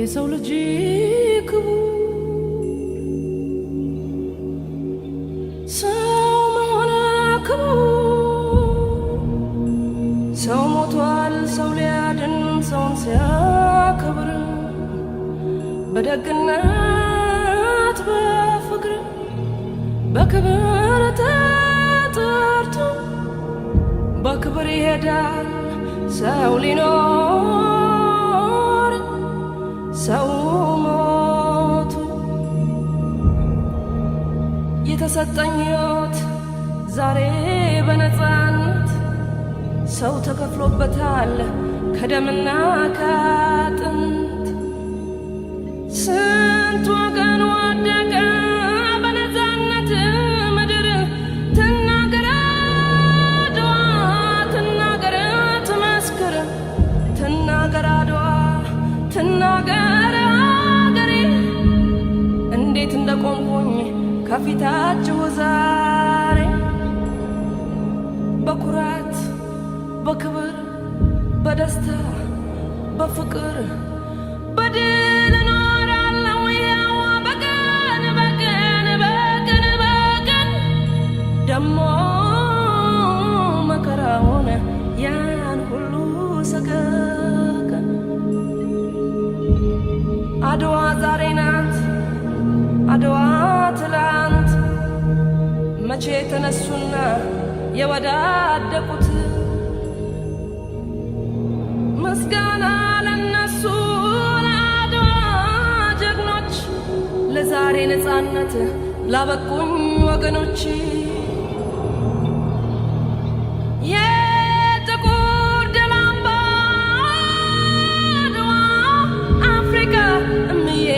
የሰው ልጅ ክቡር ሰው መሆን ክቡር ሰው ሞቷል ሰው ሊያድን ሰውን ሲያከብር በደግነት በፍቅር በክብር ተጠርቶ በክብር ይሄዳል ሰው ሊኖር ሰው ሞቱ የተሰጠኝ ሕይወት ዛሬ በነፃነት ሰው ተከፍሎበታል ከደምና ከአጥንት ስንት ወገን ወደቀ በነፃነት ምድር ትናገር አድዋ ትናገር ትመስክር ትናገር አድዋ ትናገር አገሬ እንዴት እንደቆምኩኝ ከፊታችሁ ዛሬ በኩራት በክብር በደስታ በፍቅር በድል እኖራለሁ ያው በቀን በቀን በቀን በቀን ደሞ መከራውን ያን ሁሉ ሰቀቀን አድዋ ዛሬ ናት አድዋ ትላንት መቼ ተነሱና የወዳደቁት ምስጋና ለነሱ ለአድዋ ጀግኖች ለዛሬ ነፃነት ላበቁኝ ወገኖች የጥቁር ደም አምባ አድዋ አፍሪካ እምዬ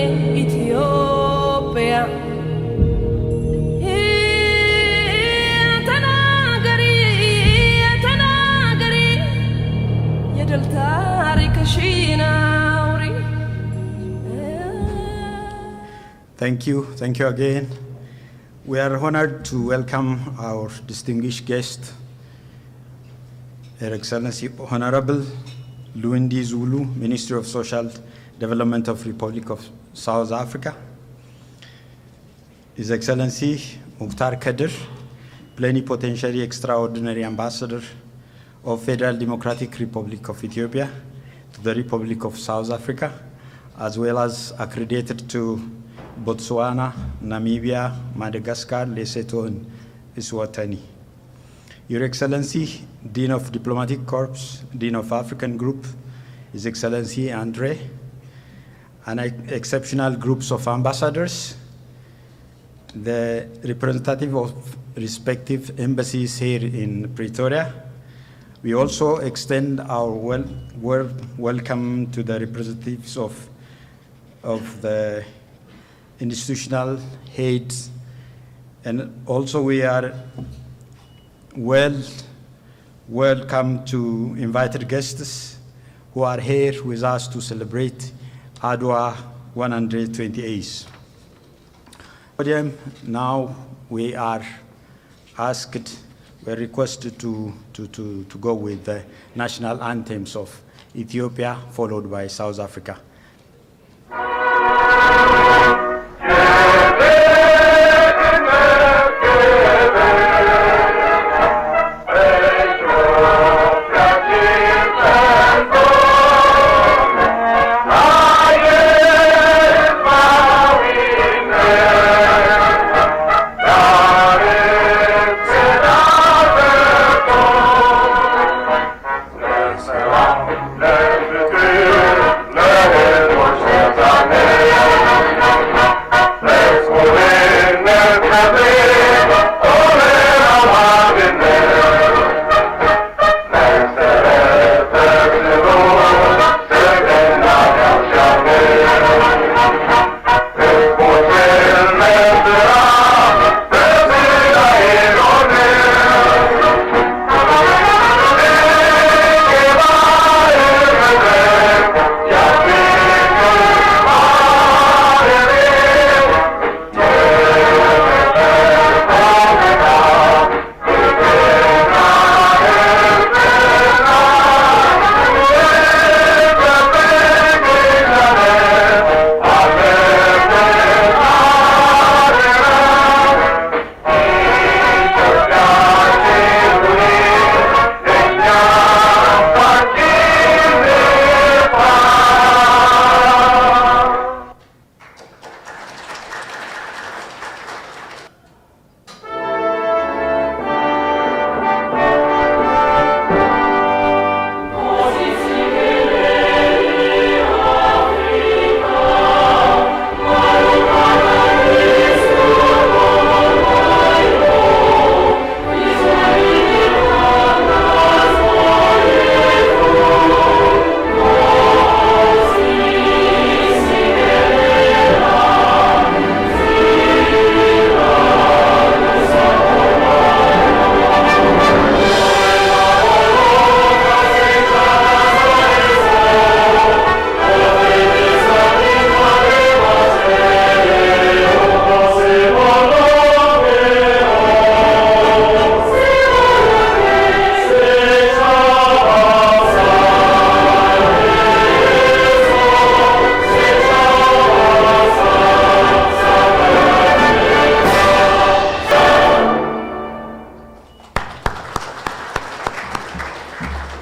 ኢትዮጵያ Thank you again. We are honored to welcome our distinguished guest, Her Excellency Honorable Luindi Zulu, Minister of Social Development of Republic of South Africa. His Excellency Mukhtar Kadir, Plenipotentiary Extraordinary Ambassador of Federal Democratic Republic of Ethiopia to the Republic of South Africa, as well as accredited to Botswana, Namibia, Madagascar, Lesotho, and Eswatini. Your Excellency, Dean of Diplomatic Corps, Dean of African Group, His Excellency Andre, and exceptional groups of ambassadors, the representative of respective embassies here in Pretoria. We also extend our welcome to the representatives of the institutional heads, and also we are welcome to invited guests who are here with us to celebrate Adwa 128th. Now we are we're requested to go with the national anthems of Ethiopia, followed by South Africa. Let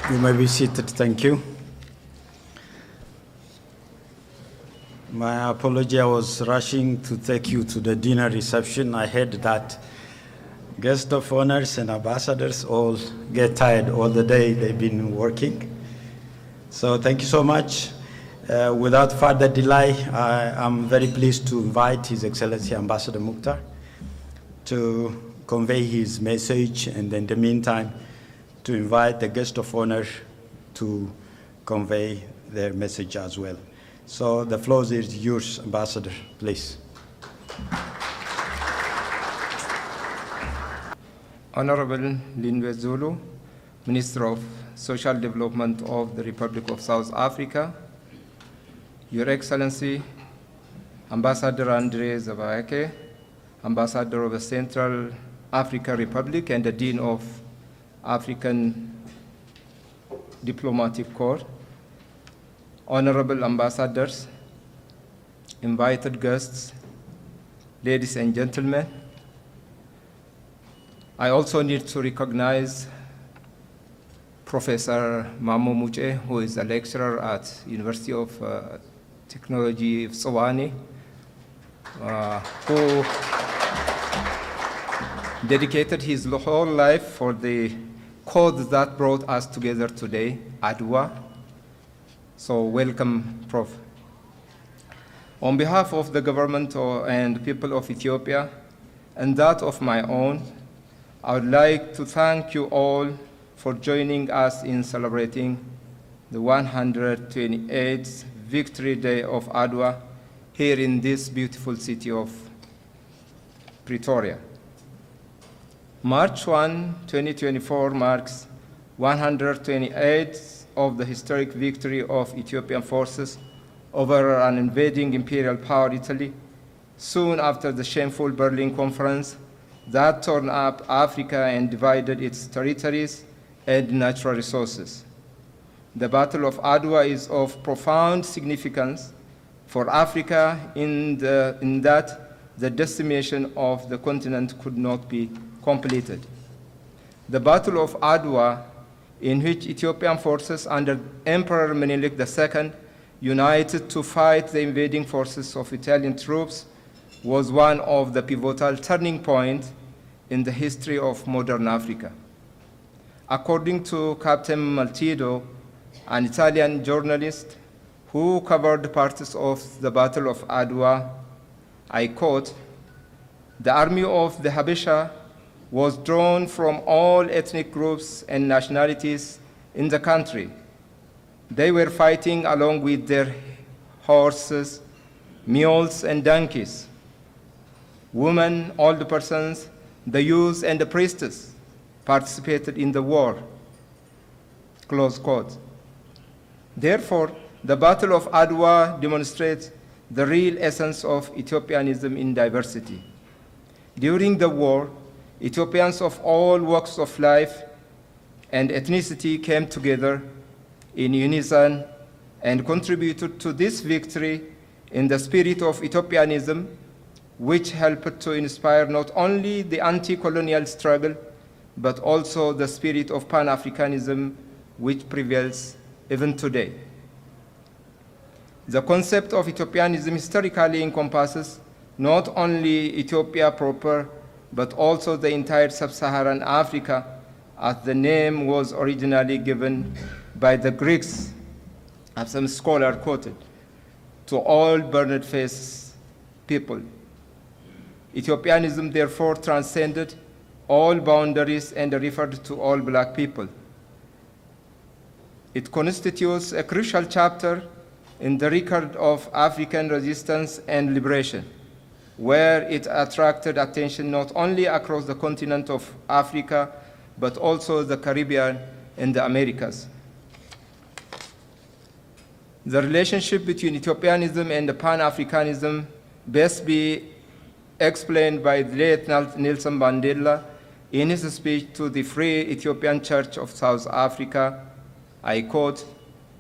You may be seated. Thank you. My apology, I was rushing to take you to the dinner reception. I heard that guests of honors and ambassadors all get tired all the day they've been working. So thank you so much. Without further delay, I'm very pleased to invite His Excellency Ambassador Mukhtar to convey his message, and in the meantime, to invite the guest of honor to convey their message as well. So the floor is yours, Ambassador, please. Honorable Linwe Zulu, Minister of Social Development of the Republic of South Africa, Your Excellency, Ambassador Andre Zabaeke, Ambassador of the Central African Republic and the Dean of African Diplomatic Corps, honorable ambassadors, invited guests, ladies and gentlemen. I also need to recognize Professor Mamo Muche, who is a lecturer at University of Technology of Sewane, who dedicated his whole life for the cause that brought us together today, Adwa. So welcome, Prof. On behalf of the government and people of Ethiopia, and that of my own, I would like to thank you all for joining us in celebrating the 128th Victory Day of Adwa here in this beautiful city of Pretoria. March 1, 2024 marks 128th of the historic victory of Ethiopian forces over an invading imperial power Italy, soon after the shameful Berlin Conference that torn up Africa and divided its territories and natural resources. The Battle of Adwa is of profound significance for Africa in that the decimation of the continent could not be completed. The Battle of Adwa, in which Ethiopian forces under Emperor Menelik II united to fight the invading forces of Italian troops, was one of the pivotal turning points in the history of modern Africa. According to Captain Maltido, an Italian journalist who covered parts of the Battle of Adwa, I quote, "The army of the Habesha was drawn from all ethnic groups and nationalities in the country. They were fighting along with their horses, mules, and donkeys. Women, old persons, the youth, and the priestess participated in the war." Close quote. Therefore, the Battle of Adwa demonstrates the real essence of Ethiopianism in diversity. During the war, Ethiopians of all walks of life and ethnicity came together in unison and contributed to this victory in the spirit of Ethiopianism, which helped to inspire not only the anti-colonial struggle, but also the spirit of Pan-Africanism, which prevails even today. The concept of Ethiopianism historically encompasses not only Ethiopia proper, but also the entire sub-Saharan Africa, as the name was originally given by the Greeks, as some scholar quoted, to all burned-faced people. Ethiopianism therefore transcended all boundaries and referred to all black people. It constitutes a crucial chapter in the record of African resistance and liberation, where it attracted attention not only across the continent of Africa, but also the Caribbean and the Americas. The relationship between Ethiopianism and Pan-Africanism best be explained by the late Nelson Mandela in his speech to the Free Ethiopian Church of South Africa. I quote,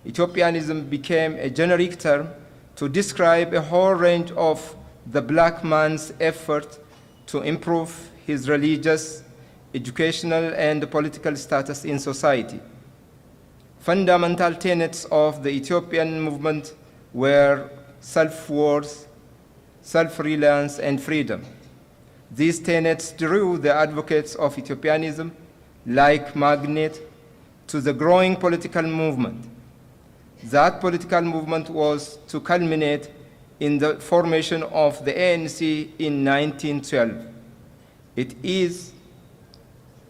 "Ethiopianism became a generic term to describe a whole range of the black man's effort to improve his religious, educational, and political status in society. Fundamental tenets of the Ethiopian movement were self-worth, self-reliance, and freedom. These tenets drew the advocates of Ethiopianism like magnet to the growing political movement. That political movement was to culminate in the formation of the ANC in 1912. It is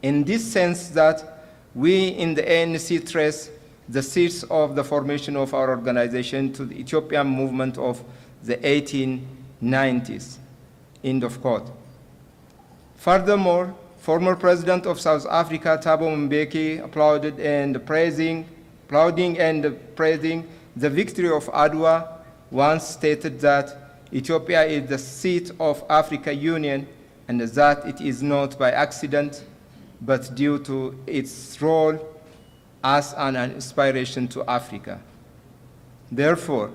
in this sense that we in the ANC trace the seeds of the formation of our organization to the Ethiopian movement of the 1890s. End of quote. Furthermore, former President of South Africa, Thabo Mbeki, applauding and praising the victory of Adwa, once stated that Ethiopia is the seat of Africa Union and that it is not by accident, but due to its role as an inspiration to Africa. Therefore,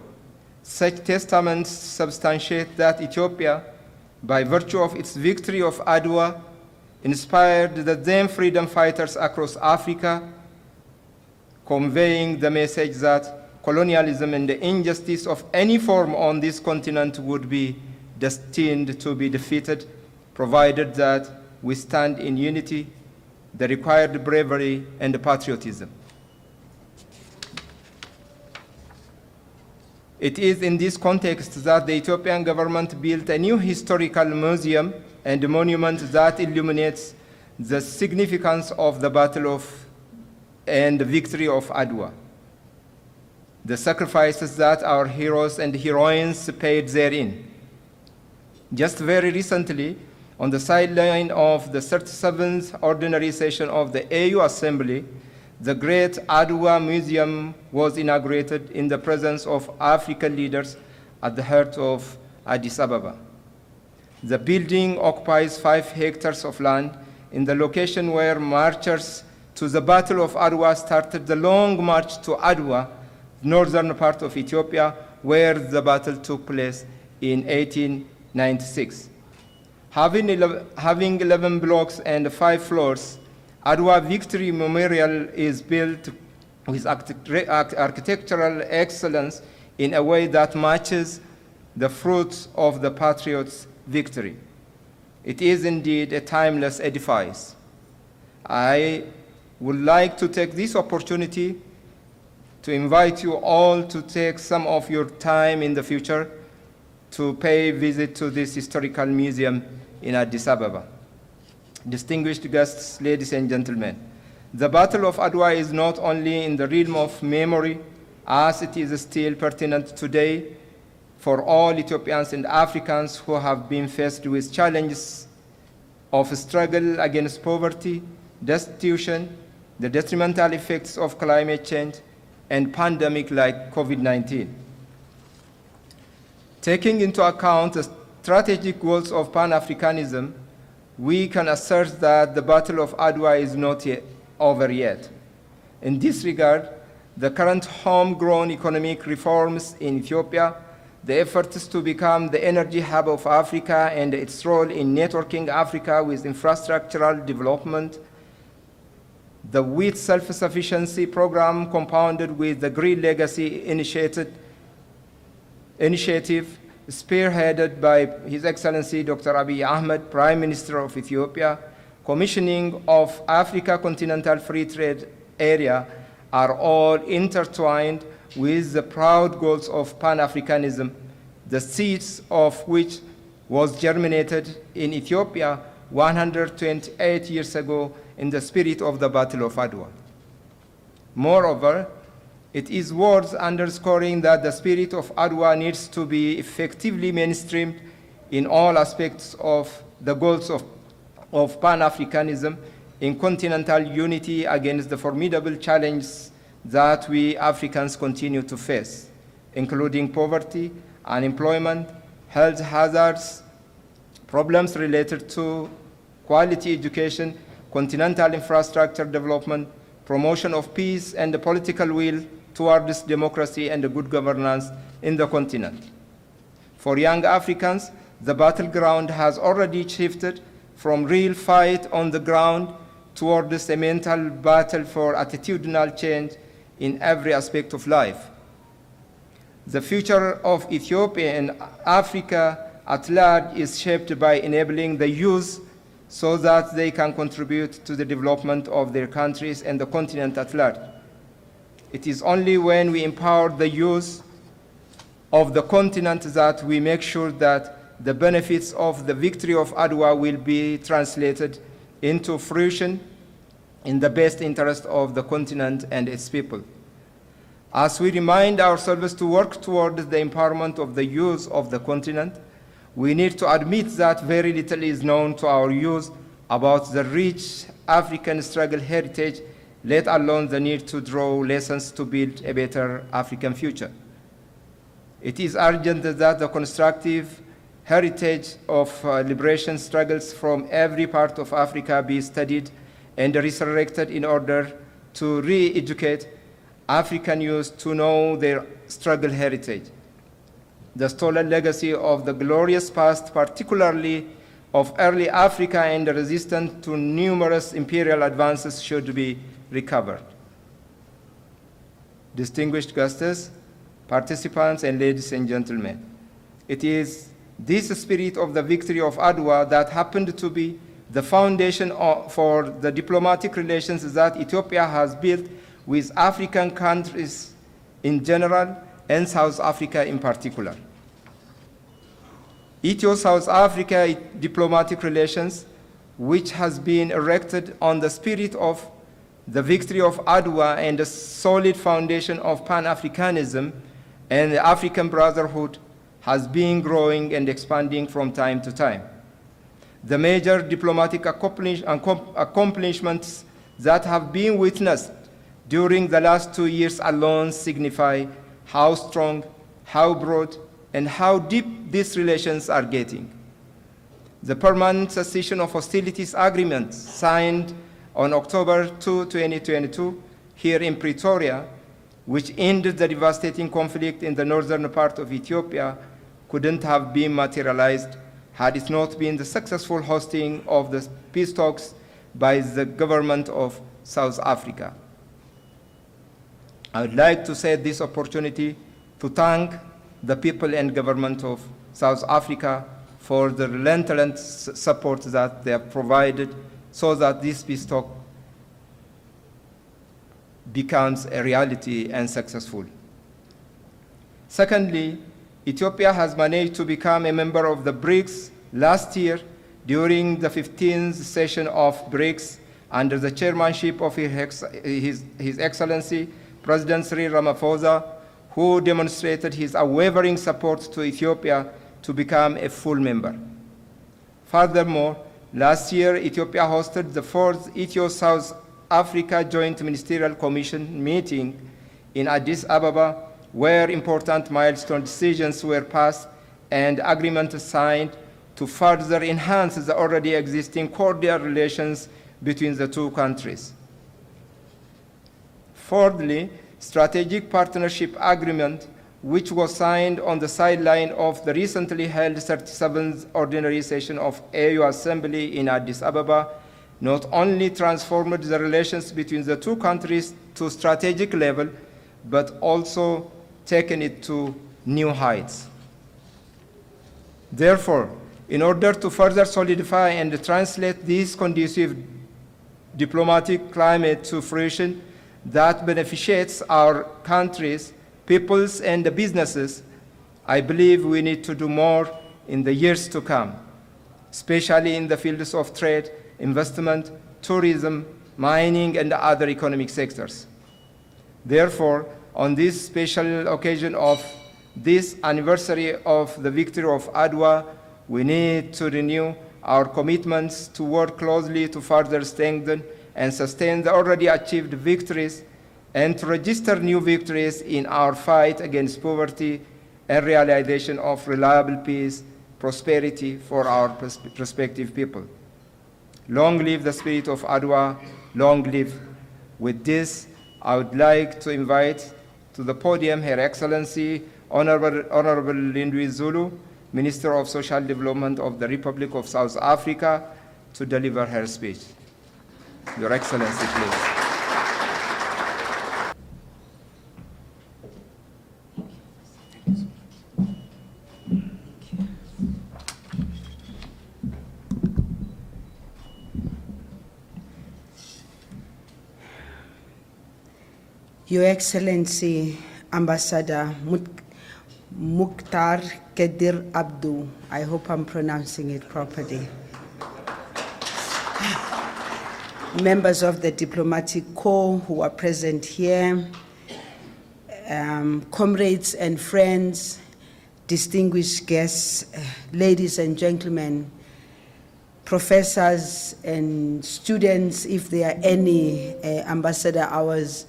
such testaments substantiate that Ethiopia, by virtue of its victory of Adwa, inspired the then freedom fighters across Africa, conveying the message that colonialism and the injustice of any form on this continent would be destined to be defeated, provided that we stand in unity, the required bravery, and patriotism. It is in this context that the Ethiopian government built a new historical museum and monument that illuminates the significance of the battle of and the victory of Adwa, the sacrifices that our heroes and heroines paid therein. Just very recently, on the sideline of the 37th ordinary session of the AU Assembly, the Great Adwa Museum was inaugurated in the presence of African leaders at the heart of Addis Ababa. The building occupies 5 hectares of land in the location where marchers to the Battle of Adwa started the long march to Adwa, northern part of Ethiopia, where the battle took place in 1896. Having 11 blocks and 5 floors, Adwa Victory Memorial is built with architectural excellence in a way that matches the fruits of the patriots' victory. It is indeed a timeless edifice. I would like to take this opportunity to invite you all to take some of your time in the future to pay a visit to this historical museum in Addis Ababa. Distinguished guests, ladies and gentlemen, the Battle of Adwa is not only in the realm of memory, as it is still pertinent today for all Ethiopians and Africans who have been faced with challenges of struggle against poverty, destitution, the detrimental effects of climate change, and pandemic like COVID-19. Taking into account the strategic goals of Pan-Africanism, we can assert that the Battle of Adwa is not yet over yet. In this regard, the current homegrown economic reforms in Ethiopia, the efforts to become the energy hub of Africa, and its role in networking Africa with infrastructural development, the wheat self-sufficiency program compounded with the Green Legacy initiative spearheaded by His Excellency Dr. Abiy Ahmed, Prime Minister of Ethiopia, commissioning of Africa Continental Free Trade Area are all intertwined with the proud goals of Pan-Africanism, the seeds of which was germinated in Ethiopia 128 years ago in the spirit of the Battle of Adwa. Moreover, it is worth underscoring that the spirit of Adwa needs to be effectively mainstreamed in all aspects of the goals of Pan-Africanism in continental unity against the formidable challenges that we Africans continue to face, including poverty, unemployment, health hazards, problems related to quality education, continental infrastructure development, promotion of peace and the political will towards democracy and good governance in the continent. For young Africans, the battleground has already shifted from real fight on the ground towards a mental battle for attitudinal change in every aspect of life. The future of Ethiopia and Africa at large is shaped by enabling the youth so that they can contribute to the development of their countries and the continent at large. It is only when we empower the youth of the continent that we make sure that the benefits of the victory of Adwa will be translated into fruition in the best interest of the continent and its people. As we remind ourselves to work towards the empowerment of the youth of the continent, we need to admit that very little is known to our youth about the rich African struggle heritage, let alone the need to draw lessons to build a better African future. It is urgent that the constructive heritage of liberation struggles from every part of Africa be studied and resurrected in order to re-educate African youth to know their struggle heritage. The stolen legacy of the glorious past, particularly of early Africa and the resistance to numerous imperial advances, should be recovered. Distinguished guests, participants, and ladies and gentlemen, it is this spirit of the victory of Adwa that happened to be the foundation for the diplomatic relations that Ethiopia has built with African countries in general and South Africa in particular. Ethio-South Africa diplomatic relations, which has been erected on the spirit of the victory of Adwa and a solid foundation of Pan-Africanism and the African Brotherhood, has been growing and expanding from time to time. The major diplomatic accomplishments that have been witnessed during the last 2 years alone signify how strong, how broad, and how deep these relations are getting. The permanent cessation of hostilities agreement signed on October 2, 2022, here in Pretoria, which ended the devastating conflict in the northern part of Ethiopia, couldn't have been materialized had it not been the successful hosting of the peace talks by the government of South Africa. I would like to take this opportunity to thank the people and government of South Africa for the relentless support that they have provided so that this peace talk becomes a reality and successful. Secondly, Ethiopia has managed to become a member of the BRICS last year during the 15th session of BRICS under the chairmanship of His Excellency President Cyril Ramaphosa, who demonstrated his unwavering support to Ethiopia to become a full member. Furthermore, last year, Ethiopia hosted the 4th Ethio-South Africa Joint Ministerial Commission meeting in Addis Ababa, where important milestone decisions were passed and agreements signed to further enhance the already existing cordial relations between the two countries. Fourthly, strategic partnership agreement, which was signed on the sideline of the recently held 37th ordinary session of AU Assembly in Addis Ababa, not only transformed the relations between the two countries to strategic level, but also taken it to new heights. Therefore, in order to further solidify and translate this conducive diplomatic climate to fruition that beneficiates our countries, peoples, and the businesses, I believe we need to do more in the years to come, especially in the fields of trade, investment, tourism, mining, and other economic sectors. Therefore, on this special occasion of this anniversary of the victory of Adwa, we need to renew our commitments to work closely to further strengthen and sustain the already achieved victories and to register new victories in our fight against poverty and realization of reliable peace, prosperity for our prospective people. Long live the spirit of Adwa, long live. With this, I would like to invite to the podium Her Excellency Honorable Lindwi Zulu, Minister of Social Development of the Republic of South Africa, to deliver her speech. Your Excellency, please. Your Excellency, Ambassador Mukhtar Kedir Abdu, I hope I'm pronouncing it properly. Members of the diplomatic corps who are present here, comrades and friends, distinguished guests, ladies and gentlemen, professors and students, if there are any. Ambassador, I was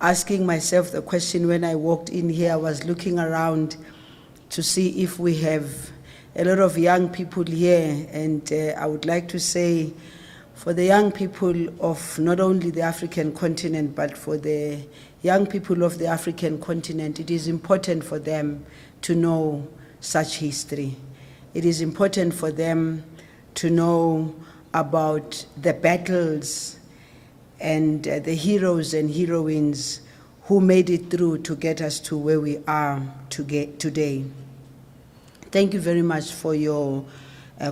asking myself the question when I walked in here. I was looking around to see if we have a lot of young people here, and I would like to say, for the young people of not only the African continent, but for the young people of the African continent, it is important for them to know such history. It is important for them to know about the battles and the heroes and heroines who made it through to get us to where we are today. Thank you very much for your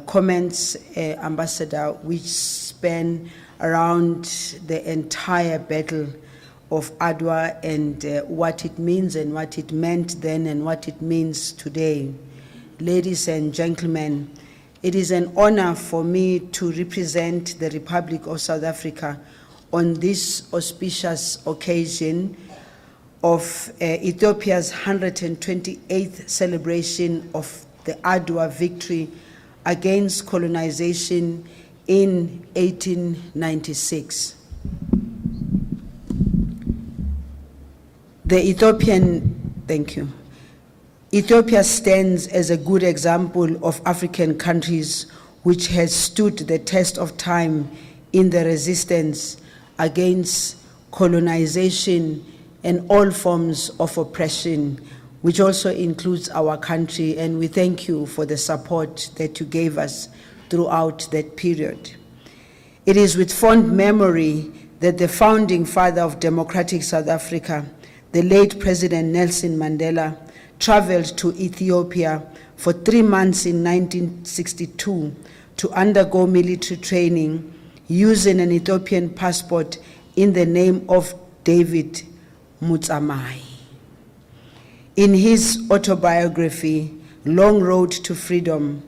comments, Ambassador, which span around the entire battle of Adwa and what it means and what it meant then and what it means today. Ladies and gentlemen, it is an honor for me to represent the Republic of South Africa on this auspicious occasion of Ethiopia's 128th celebration of the Adwa victory against colonization in 1896. Ethiopia stands as a good example of African countries which has stood the test of time in the resistance against colonization and all forms of oppression, which also includes our country, and we thank you for the support that you gave us throughout that period. It is with fond memory that the founding father of democratic South Africa, the late President Nelson Mandela, traveled to Ethiopia for 3 months in 1962 to undergo military training using an Ethiopian passport in the name of David Mutsamai. In his autobiography, Long Road to Freedom,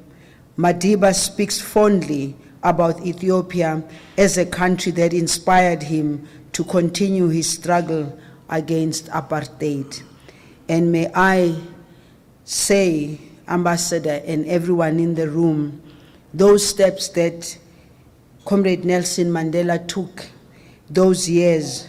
Madiba speaks fondly about Ethiopia as a country that inspired him to continue his struggle against apartheid. And may I say, Ambassador and everyone in the room, those steps that Comrade Nelson Mandela took those years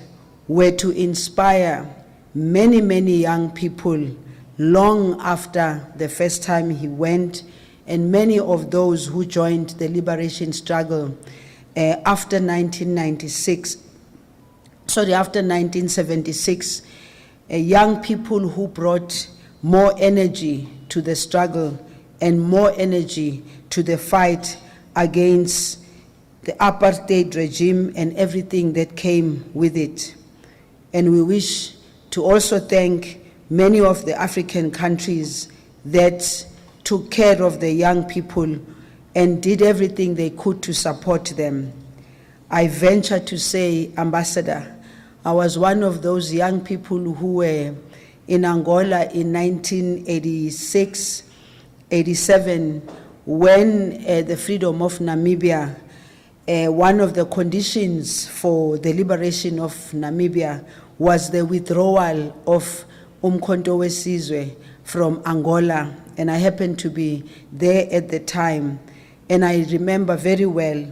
were to inspire many, many young people long after the first time he went, and many of those who joined the liberation struggle after 1976, young people who brought more energy to the struggle and more energy to the fight against the apartheid regime and everything that came with it. And we wish to also thank many of the African countries that took care of the young people and did everything they could to support them. I venture to say, Ambassador, I was one of those young people who were in Angola in 1986, 87, when the freedom of Namibia, one of the conditions for the liberation of Namibia was the withdrawal of Umkhonto weSizwe from Angola, and I happened to be there at the time. And I remember very well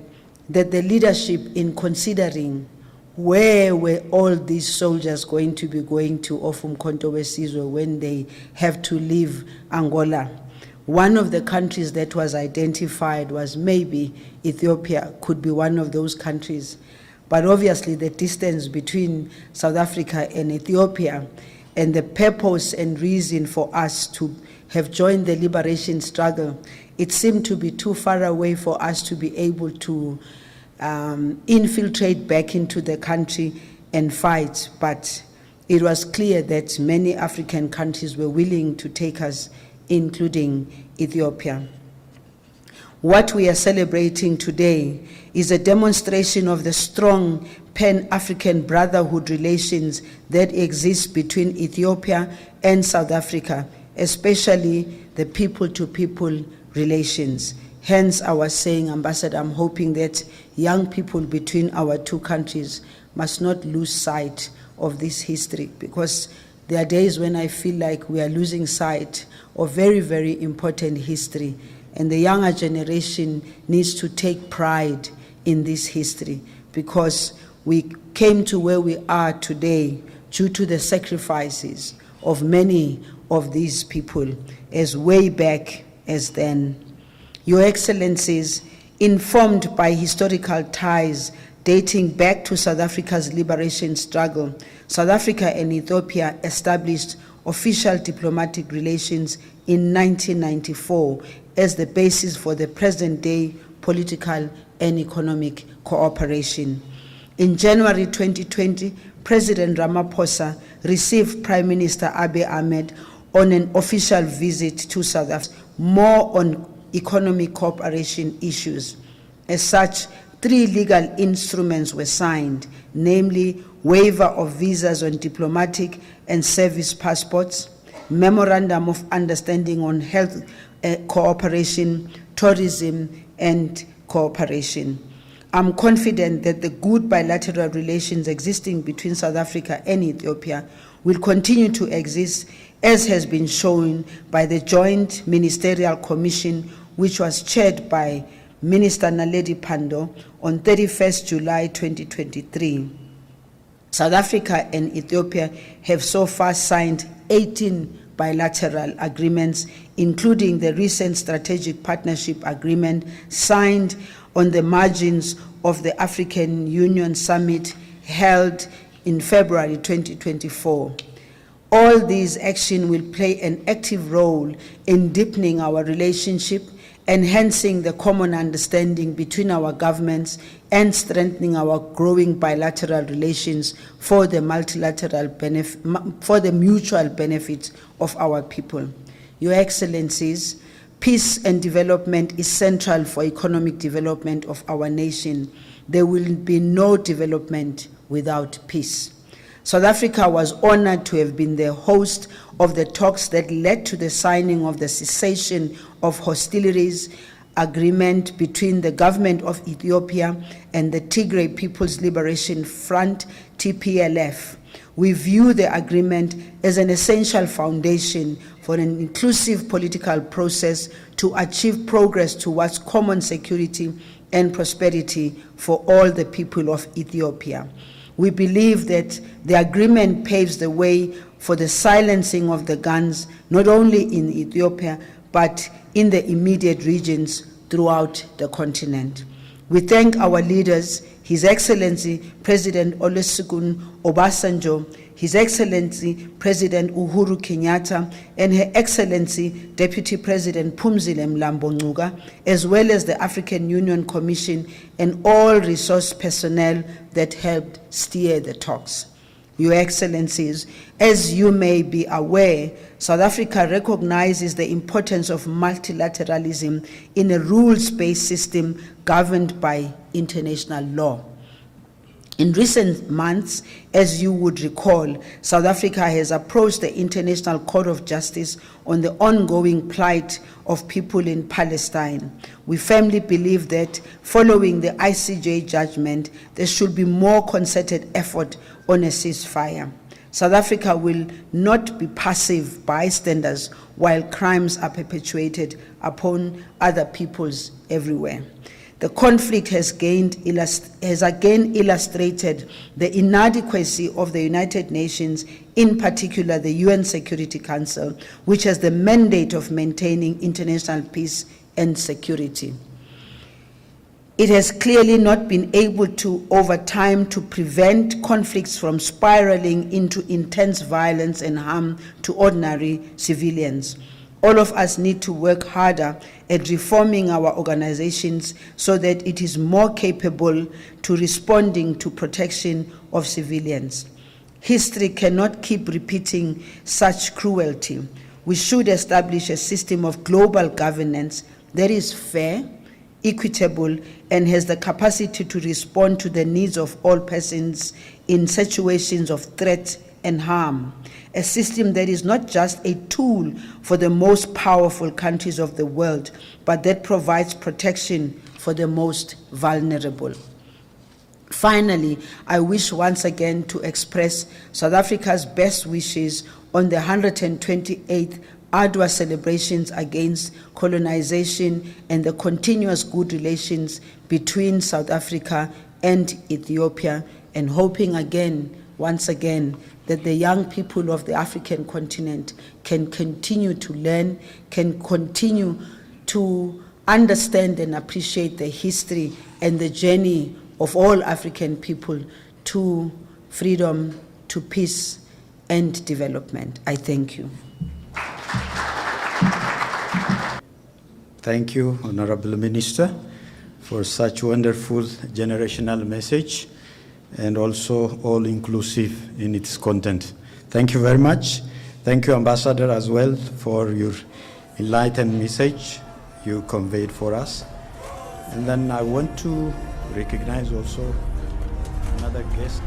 that the leadership in considering where were all these soldiers going to be going to of Umkhonto weSizwe when they have to leave Angola. One of the countries that was identified was maybe Ethiopia could be one of those countries. But obviously the distance between South Africa and Ethiopia and the purpose and reason for us to have joined the liberation struggle, it seemed to be too far away for us to be able to infiltrate back into the country and fight. But it was clear that many African countries were willing to take us, including Ethiopia. What we are celebrating today is a demonstration of the strong Pan-African brotherhood relations that exist between Ethiopia and South Africa, especially the people-to-people relations. Hence, I was saying, Ambassador, I'm hoping that young people between our two countries must not lose sight of this history, because there are days when I feel like we are losing sight of very, very important history, and the younger generation needs to take pride in this history, because we came to where we are today due to the sacrifices of many of these people as way back as then. Your Excellencies, informed by historical ties dating back to South Africa's liberation struggle, South Africa and Ethiopia established official diplomatic relations in 1994 as the basis for the present-day political and economic cooperation. In January 2020, President Ramaphosa received Prime Minister Abiy Ahmed on an official visit to South Africa, more on economic cooperation issues. As such, 3 legal instruments were signed, namely waiver of visas on diplomatic and service passports, memorandum of understanding on health cooperation, tourism, and cooperation. I'm confident that the good bilateral relations existing between South Africa and Ethiopia will continue to exist, as has been shown by the Joint Ministerial Commission, which was chaired by Minister Naledi Pandor on 31st July 2023. South Africa and Ethiopia have so far signed 18 bilateral agreements, including the recent Strategic Partnership Agreement signed on the margins of the African Union Summit held in February 2024. All these actions will play an active role in deepening our relationship, enhancing the common understanding between our governments, and strengthening our growing bilateral relations for the mutual benefit of our people. Your Excellencies, peace and development is central for economic development of our nation. There will be no development without peace. South Africa was honored to have been the host of the talks that led to the signing of the cessation of hostilities agreement between the government of Ethiopia and the Tigray People's Liberation Front, TPLF. We view the agreement as an essential foundation for an inclusive political process to achieve progress towards common security and prosperity for all the people of Ethiopia. We believe that the agreement paves the way for the silencing of the guns, not only in Ethiopia, but in the immediate regions throughout the continent. We thank our leaders, His Excellency President Olusegun Obasanjo, His Excellency President Uhuru Kenyatta, and Her Excellency Deputy President Phumzile Mlambo-Ngcuka, as well as the African Union Commission and all resource personnel that helped steer the talks. Your Excellencies, as you may be aware, South Africa recognizes the importance of multilateralism in a rules-based system governed by international law. In recent months, as you would recall, South Africa has approached the International Court of Justice on the ongoing plight of people in Palestine. We firmly believe that following the ICJ judgment, there should be more concerted effort on a ceasefire. South Africa will not be passive bystanders while crimes are perpetuated upon other peoples everywhere. The conflict has again illustrated the inadequacy of the United Nations, in particular the UN Security Council, which has the mandate of maintaining international peace and security. It has clearly not been able to, over time, to prevent conflicts from spiraling into intense violence and harm to ordinary civilians. All of us need to work harder at reforming our organizations so that it is more capable to responding to protection of civilians. History cannot keep repeating such cruelty. We should establish a system of global governance that is fair, equitable, and has the capacity to respond to the needs of all persons in situations of threat and harm. A system that is not just a tool for the most powerful countries of the world, but that provides protection for the most vulnerable. Finally, I wish once again to express South Africa's best wishes on the 128th Adwa celebrations against colonization and the continuous good relations between South Africa and Ethiopia, and hoping once again, that the young people of the African continent can continue to learn, can continue to understand and appreciate the history and the journey of all African people to freedom, to peace and development. I thank you. Thank you, Honorable Minister, for such wonderful generational message and also all-inclusive in its content. Thank you very much. Thank you, Ambassador, as well, for your enlightened message you conveyed for us. And then I want to recognize also another guest.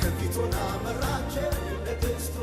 ከፊቶና መራችሁ ንግስቱ